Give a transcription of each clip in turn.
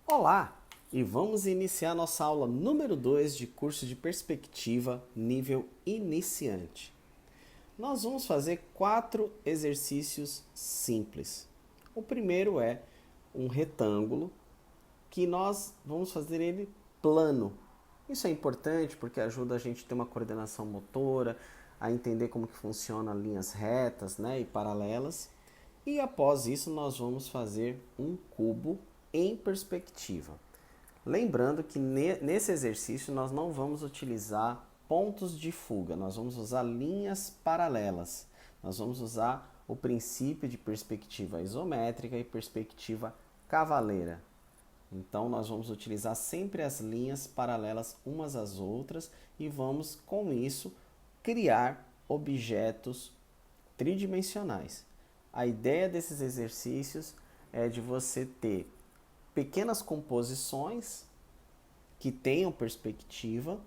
Olá! E vamos iniciar nossa aula número 2 de curso de perspectiva nível iniciante. Nós vamos fazer 4 exercícios simples. O primeiro é um retângulo que nós vamos fazer ele plano. Isso é importante porque ajuda a gente a ter uma coordenação motora, a entender como que funciona linhas retas, e paralelas. E após isso nós vamos fazer um cubo em perspectiva. Lembrando que nesse exercício nós não vamos utilizar pontos de fuga, nós vamos usar linhas paralelas. Nós vamos usar o princípio de perspectiva isométrica e perspectiva cavaleira. Então nós vamos utilizar sempre as linhas paralelas umas às outras e vamos com isso criar objetos tridimensionais. A ideia desses exercícios é de você ter pequenas composições que tenham perspectiva,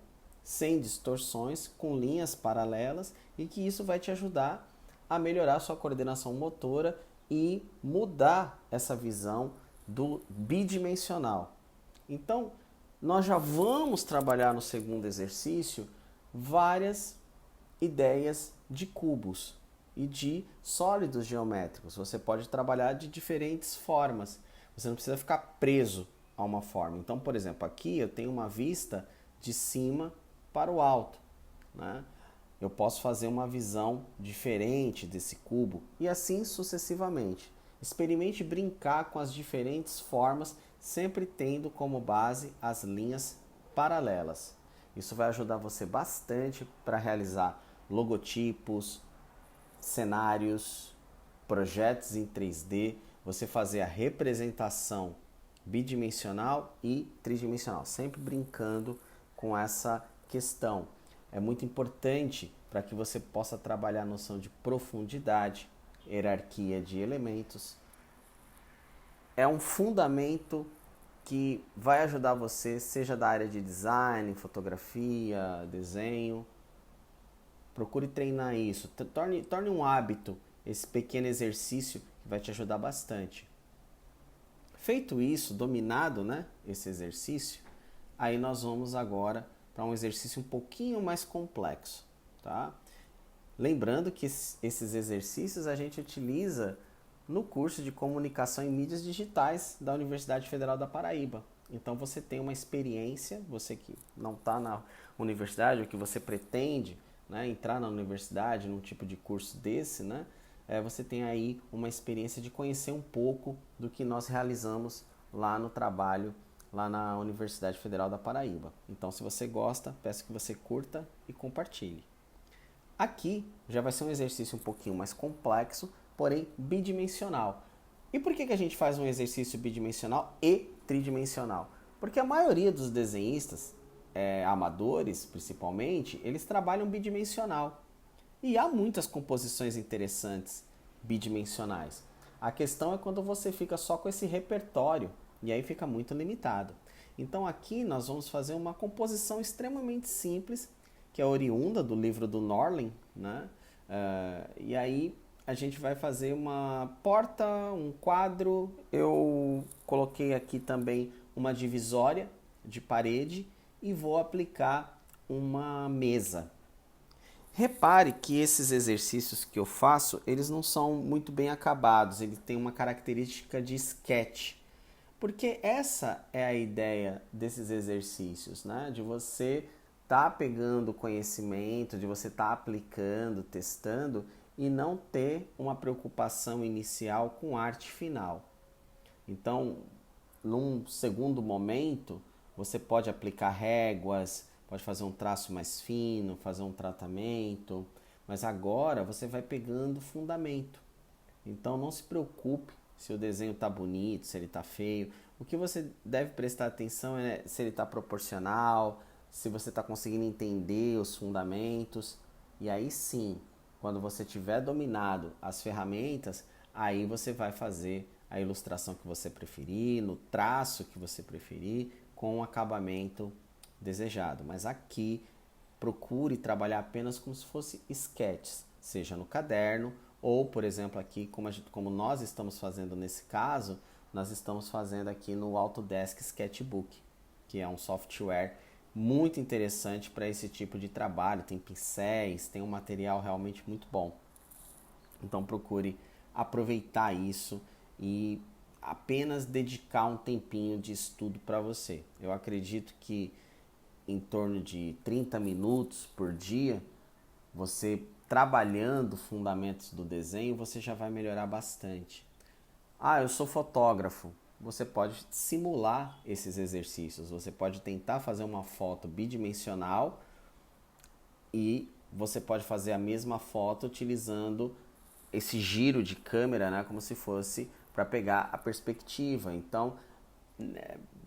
sem distorções, com linhas paralelas, e que isso vai te ajudar a melhorar a sua coordenação motora e mudar essa visão do bidimensional. Então, nós já vamos trabalhar no segundo exercício várias ideias de cubos e de sólidos geométricos. Você pode trabalhar de diferentes formas. Você não precisa ficar preso a uma forma. Então, por exemplo, aqui eu tenho uma vista de cima para o alto, Eu posso fazer uma visão diferente desse cubo e assim sucessivamente. Experimente brincar com as diferentes formas, sempre tendo como base as linhas paralelas. Isso vai ajudar você bastante para realizar logotipos, cenários, projetos em 3D, você fazer a representação bidimensional e tridimensional, sempre brincando com essa questão. É muito importante para que você possa trabalhar a noção de profundidade, hierarquia de elementos. É um fundamento que vai ajudar você, seja da área de design, fotografia, desenho. Procure treinar isso, torne um hábito esse pequeno exercício que vai te ajudar bastante. Feito isso, dominado, esse exercício, aí nós vamos agora para um exercício um pouquinho mais complexo, tá? Lembrando que esses exercícios a gente utiliza no curso de comunicação em mídias digitais da Universidade Federal da Paraíba. Então você tem uma experiência, você que não está na universidade ou que você pretende entrar na universidade num tipo de curso desse, você tem aí uma experiência de conhecer um pouco do que nós realizamos lá no trabalho, lá na Universidade Federal da Paraíba. Então, se você gosta, peço que você curta e compartilhe. Aqui já vai ser um exercício um pouquinho mais complexo, porém bidimensional. E por que a gente faz um exercício bidimensional e tridimensional? Porque a maioria dos desenhistas, amadores principalmente, eles trabalham bidimensional. E há muitas composições interessantes bidimensionais. A questão é quando você fica só com esse repertório e aí fica muito limitado. Então aqui nós vamos fazer uma composição extremamente simples, que é oriunda do livro do Norlin, e aí a gente vai fazer uma porta, um quadro. Eu coloquei aqui também uma divisória de parede e vou aplicar uma mesa. Repare que esses exercícios que eu faço, eles não são muito bem acabados, eles têm uma característica de sketch. Porque essa é a ideia desses exercícios, de você estar pegando conhecimento, de você estar aplicando, testando e não ter uma preocupação inicial com arte final. Então, num segundo momento, você pode aplicar réguas, pode fazer um traço mais fino, fazer um tratamento, mas agora você vai pegando fundamento. Então não se preocupe se o desenho está bonito, se ele está feio. O que você deve prestar atenção é se ele está proporcional, se você está conseguindo entender os fundamentos. E aí sim, quando você tiver dominado as ferramentas, aí você vai fazer a ilustração que você preferir, no traço que você preferir, com o acabamento desejado. Mas aqui, procure trabalhar apenas como se fosse sketches, seja no caderno ou, por exemplo, aqui, como nós estamos fazendo nesse caso, nós estamos fazendo aqui no Autodesk Sketchbook, que é um software muito interessante para esse tipo de trabalho. Tem pincéis, tem um material realmente muito bom. Então procure aproveitar isso e apenas dedicar um tempinho de estudo para você. Eu acredito que em torno de 30 minutos por dia, você trabalhando fundamentos do desenho, você já vai melhorar bastante. Ah, eu sou fotógrafo. Você pode simular esses exercícios. Você pode tentar fazer uma foto bidimensional e você pode fazer a mesma foto utilizando esse giro de câmera, né, como se fosse para pegar a perspectiva. Então,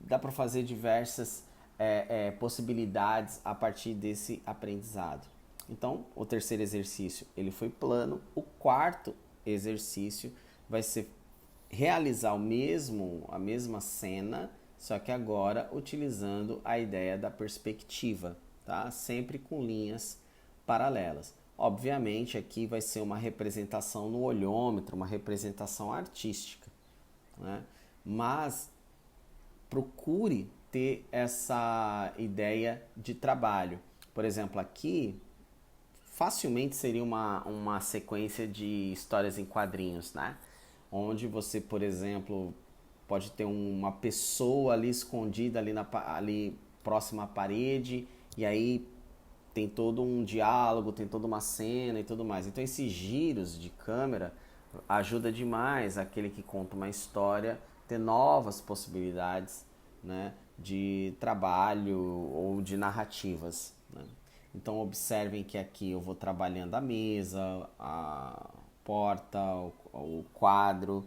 dá para fazer diversas possibilidades a partir desse aprendizado. Então, o terceiro exercício ele foi plano. O quarto exercício vai ser realizar a mesma cena, só que agora utilizando a ideia da perspectiva, tá? Sempre com linhas paralelas. Obviamente aqui vai ser uma representação no olhômetro, uma representação artística, né? Mas procure ter essa ideia de trabalho. Por exemplo, aqui facilmente seria uma sequência de histórias em quadrinhos, né? Onde você, por exemplo, pode ter uma pessoa ali escondida ali próxima à parede, e aí tem todo um diálogo, tem toda uma cena e tudo mais. Então esses giros de câmera ajuda demais aquele que conta uma história ter novas possibilidades, né, de trabalho ou de narrativas, né? Então observem que aqui eu vou trabalhando a mesa, a porta, o quadro,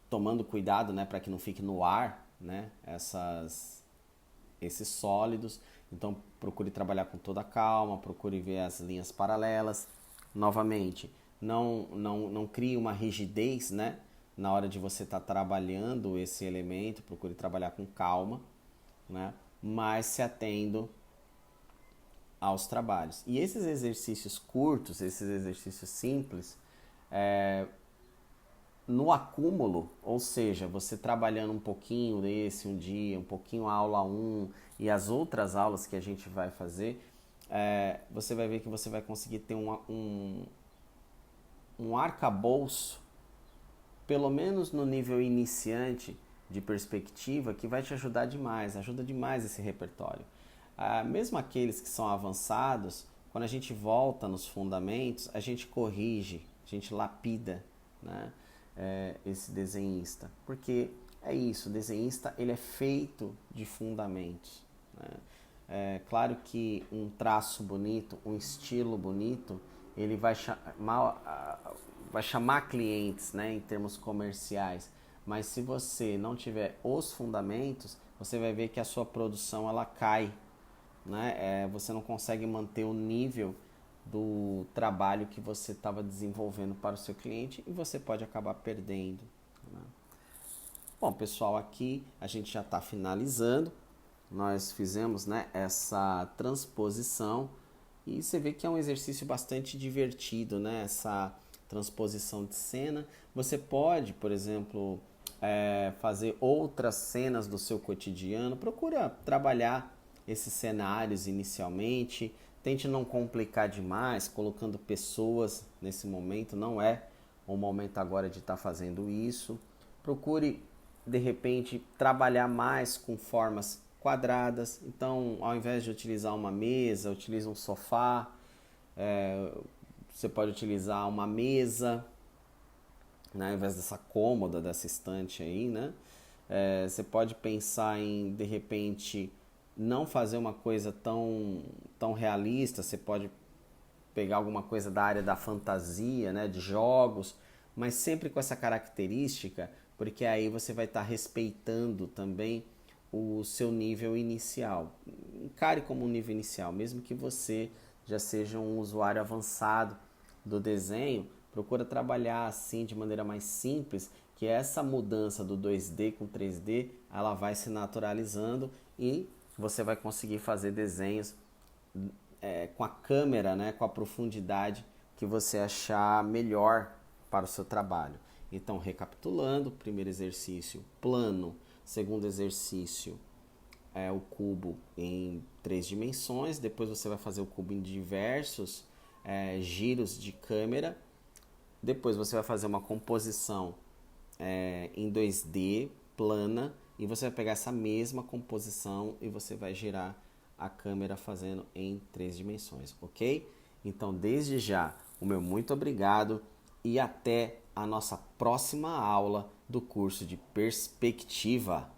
tomando cuidado, né, para que não fique no ar, né, esses sólidos. Então procure trabalhar com toda a calma, procure ver as linhas paralelas. Novamente, não crie uma rigidez, né, na hora de você estar trabalhando esse elemento. Procure trabalhar com calma, né, mas se atendo aos trabalhos. E esses exercícios curtos, esses exercícios simples, no acúmulo, ou seja, você trabalhando um pouquinho desse um dia, um pouquinho a aula 1 e as outras aulas que a gente vai fazer, você vai ver que você vai conseguir ter um arcabouço, pelo menos no nível iniciante de perspectiva, que vai te ajudar demais, ajuda demais esse repertório. Mesmo aqueles que são avançados, quando a gente volta nos fundamentos, a gente corrige, a gente lapida, né, esse desenhista, porque é isso, o desenhista ele é feito de fundamentos, né? Claro que um traço bonito, um estilo bonito, ele vai chamar clientes, né, em termos comerciais, mas se você não tiver os fundamentos, você vai ver que a sua produção ela cai, né? Você não consegue manter o nível do trabalho que você estava desenvolvendo para o seu cliente e você pode acabar perdendo, né? Bom, pessoal, aqui a gente já está finalizando. Nós fizemos, né, essa transposição e você vê que é um exercício bastante divertido, né? Essa transposição de cena. Você pode, por exemplo, fazer outras cenas do seu cotidiano. Procura trabalhar esses cenários inicialmente. Tente não complicar demais, colocando pessoas nesse momento. Não é o momento agora de estar fazendo isso. Procure, de repente, trabalhar mais com formas quadradas. Então, ao invés de utilizar uma mesa, utilize um sofá. Você pode utilizar uma mesa, né, ao invés dessa cômoda, dessa estante aí, né? Você pode pensar em, de repente, não fazer uma coisa tão realista. Você pode pegar alguma coisa da área da fantasia, né, de jogos, mas sempre com essa característica, porque aí você vai estar respeitando também o seu nível inicial. Encare como um nível inicial, mesmo que você já seja um usuário avançado do desenho, procura trabalhar assim de maneira mais simples, que essa mudança do 2D com 3D, ela vai se naturalizando e você vai conseguir fazer desenhos com a câmera, né, com a profundidade que você achar melhor para o seu trabalho. Então, recapitulando, primeiro exercício, plano. Segundo exercício, é o cubo em 3 dimensões. Depois você vai fazer o cubo em diversos giros de câmera. Depois você vai fazer uma composição em 2D, plana, e você vai pegar essa mesma composição e você vai girar a câmera fazendo em 3 dimensões, ok? Então, desde já, o meu muito obrigado e até a nossa próxima aula do curso de perspectiva.